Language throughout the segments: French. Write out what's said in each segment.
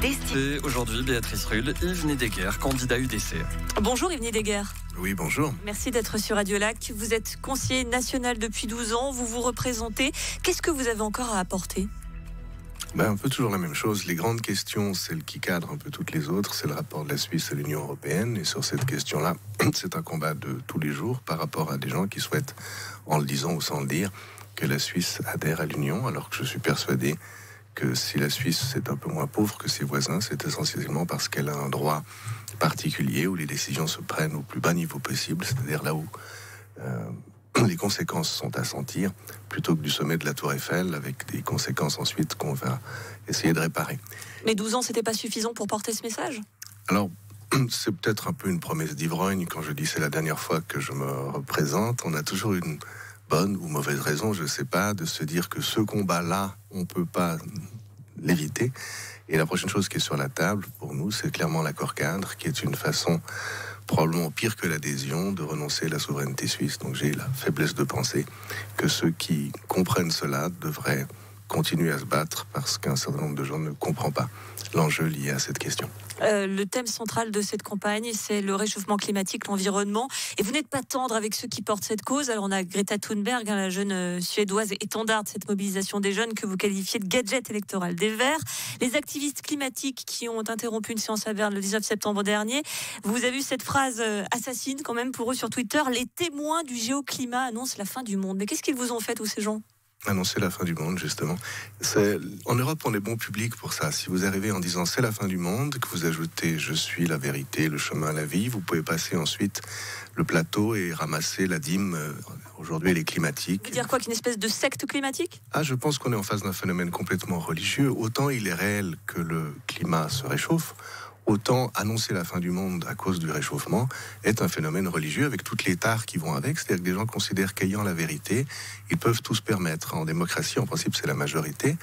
Et aujourd'hui, Béatrice Rulle, Yves Nidegger, candidat UDC. Bonjour Yves Nidegger. Oui, bonjour. Merci d'être sur Radio Lac. Vous êtes conseiller national depuis 12 ans, vous vous représentez. Qu'est-ce que vous avez encore à apporter ? Un peu toujours la même chose. Les grandes questions, celles qui cadrent un peu toutes les autres, c'est le rapport de la Suisse à l'Union européenne. Et sur cette question-là, c'est un combat de tous les jours par rapport à des gens qui souhaitent, en le disant ou sans le dire, que la Suisse adhère à l'Union, alors que je suis persuadé que si la Suisse est un peu moins pauvre que ses voisins, c'est essentiellement parce qu'elle a un droit particulier où les décisions se prennent au plus bas niveau possible, c'est-à-dire là où les conséquences sont à sentir, plutôt que du sommet de la Tour Eiffel, avec des conséquences ensuite qu'on va essayer de réparer. Mais 12 ans, c'était pas suffisant pour porter ce message ? Alors, c'est peut-être un peu une promesse d'ivrogne quand je dis c'est la dernière fois que je me représente. On a toujours une bonne ou mauvaise raison, je ne sais pas, de se dire que ce combat-là, on ne peut pas l'éviter. Et la prochaine chose qui est sur la table, pour nous, c'est clairement l'accord cadre, qui est une façon probablement pire que l'adhésion de renoncer à la souveraineté suisse. Donc j'ai la faiblesse de penser que ceux qui comprennent cela devraient continuer à se battre parce qu'un certain nombre de gens ne comprennent pas l'enjeu lié à cette question. Le thème central de cette campagne, c'est le réchauffement climatique, l'environnement. Et vous n'êtes pas tendre avec ceux qui portent cette cause. Alors on a Greta Thunberg, la jeune Suédoise étendard de cette mobilisation des jeunes que vous qualifiez de gadget électoral des Verts. Les activistes climatiques qui ont interrompu une séance à Berne le 19 septembre dernier. Vous avez vu cette phrase assassine quand même pour eux sur Twitter. Les témoins du géoclimat annoncent la fin du monde. Mais qu'est-ce qu'ils vous ont fait tous ces gens ? Annoncer la fin du monde, justement. En Europe, on est bon public pour ça. Si vous arrivez en disant c'est la fin du monde, que vous ajoutez je suis la vérité, le chemin, la vie, vous pouvez passer ensuite le plateau et ramasser la dîme. Aujourd'hui, elle est climatique. Vous dire quoi, qu'une espèce de secte climatique ? Je pense qu'on est en face d'un phénomène complètement religieux. Autant il est réel que le climat se réchauffe, autant annoncer la fin du monde à cause du réchauffement est un phénomène religieux avec toutes les tares qui vont avec. C'est-à-dire que des gens considèrent qu'ayant la vérité, ils peuvent tout se permettre. En démocratie, en principe, c'est la majorité.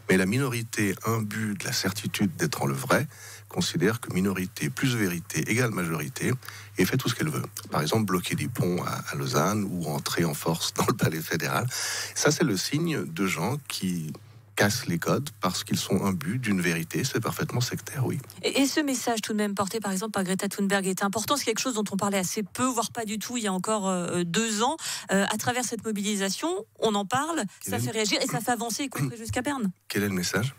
Mais la minorité, imbue de la certitude d'être en le vrai, considère que minorité plus vérité égale majorité et fait tout ce qu'elle veut. Par exemple, bloquer des ponts à Lausanne ou entrer en force dans le palais fédéral. Ça, c'est le signe de gens qui cassent les codes parce qu'ils sont imbus d'une vérité. C'est parfaitement sectaire, oui. Et ce message tout de même porté par exemple par Greta Thunberg est important. C'est quelque chose dont on parlait assez peu, voire pas du tout, il y a encore 2 ans. À travers cette mobilisation, on en parle, ça fait réagir et ça fait avancer, y compris jusqu'à Berne. Quel est le message ?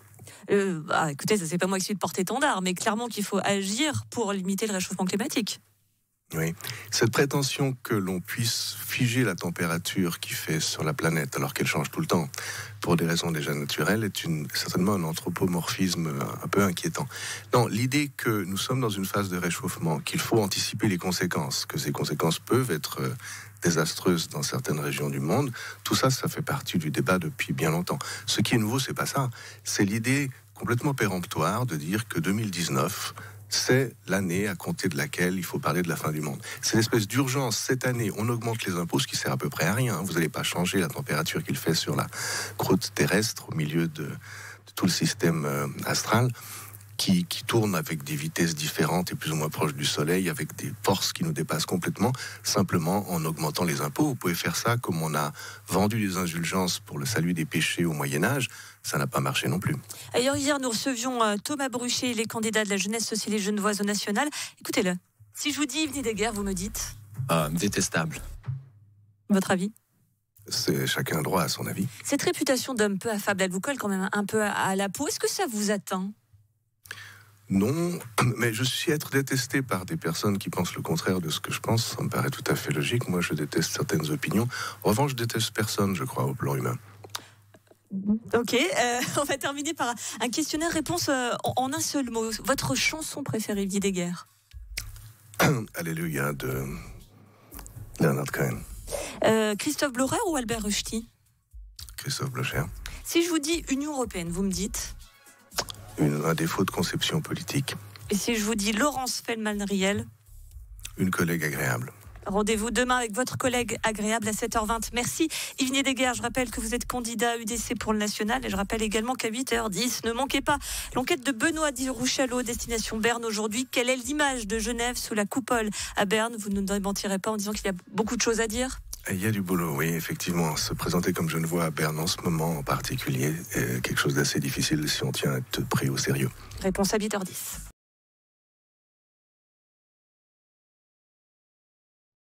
Écoutez, ça c'est pas moi qui suis de porte-étendard, mais clairement qu'il faut agir pour limiter le réchauffement climatique. Oui, cette prétention que l'on puisse figer la température qui fait sur la planète alors qu'elle change tout le temps pour des raisons déjà naturelles est certainement un anthropomorphisme un peu inquiétant. Non, l'idée que nous sommes dans une phase de réchauffement, qu'il faut anticiper les conséquences, que ces conséquences peuvent être désastreuses dans certaines régions du monde, tout ça, ça fait partie du débat depuis bien longtemps. Ce qui est nouveau, c'est pas ça, c'est l'idée complètement péremptoire de dire que 2019... c'est l'année à compter de laquelle il faut parler de la fin du monde. C'est l'espèce d'urgence. Cette année, on augmente les impôts, ce qui sert à peu près à rien. Vous n'allez pas changer la température qu'il fait sur la croûte terrestre au milieu de tout le système astral qui tourne avec des vitesses différentes et plus ou moins proches du Soleil, avec des forces qui nous dépassent complètement, simplement en augmentant les impôts. Vous pouvez faire ça comme on a vendu des indulgences pour le salut des péchés au Moyen-Âge. Ça n'a pas marché non plus. Ailleurs, hier, nous recevions Thomas Brucher, les candidats de la jeunesse socialiste genevoise au national. Écoutez-le. Si je vous dis Yves Nidegger, vous me dites Détestable. Votre avis ? C'est chacun droit à son avis. Cette réputation d'homme peu affable, elle vous colle quand même un peu à la peau. Est-ce que ça vous atteint ? Non, mais je suis être détesté par des personnes qui pensent le contraire de ce que je pense. Ça me paraît tout à fait logique. Moi, je déteste certaines opinions. En revanche, je déteste personne, je crois, au plan humain. Ok, on va terminer par un questionnaire-réponse en un seul mot. Votre chanson préférée, Yves Nidegger ? Alléluia de Leonard Cohen. Christophe Blocher ou Albert Rushdie ? Christophe Blocher. Si je vous dis Union européenne, vous me dites ? Un défaut de conception politique. Et si je vous dis Laurence Feldman-Riel ? Une collègue agréable. Rendez-vous demain avec votre collègue agréable à 7h20. Merci Yves Nédéguer. Je rappelle que vous êtes candidat à UDC pour le national et je rappelle également qu'à 8h10, ne manquez pas l'enquête de Benoît Rouchalot, destination Berne aujourd'hui. Quelle est l'image de Genève sous la coupole à Berne? Vous ne démentirez pas en disant qu'il y a beaucoup de choses à dire? Il y a du boulot, oui, effectivement. Se présenter comme Genevois à Berne en ce moment en particulier est quelque chose d'assez difficile si on tient à être pris au sérieux. Réponse à 8h10.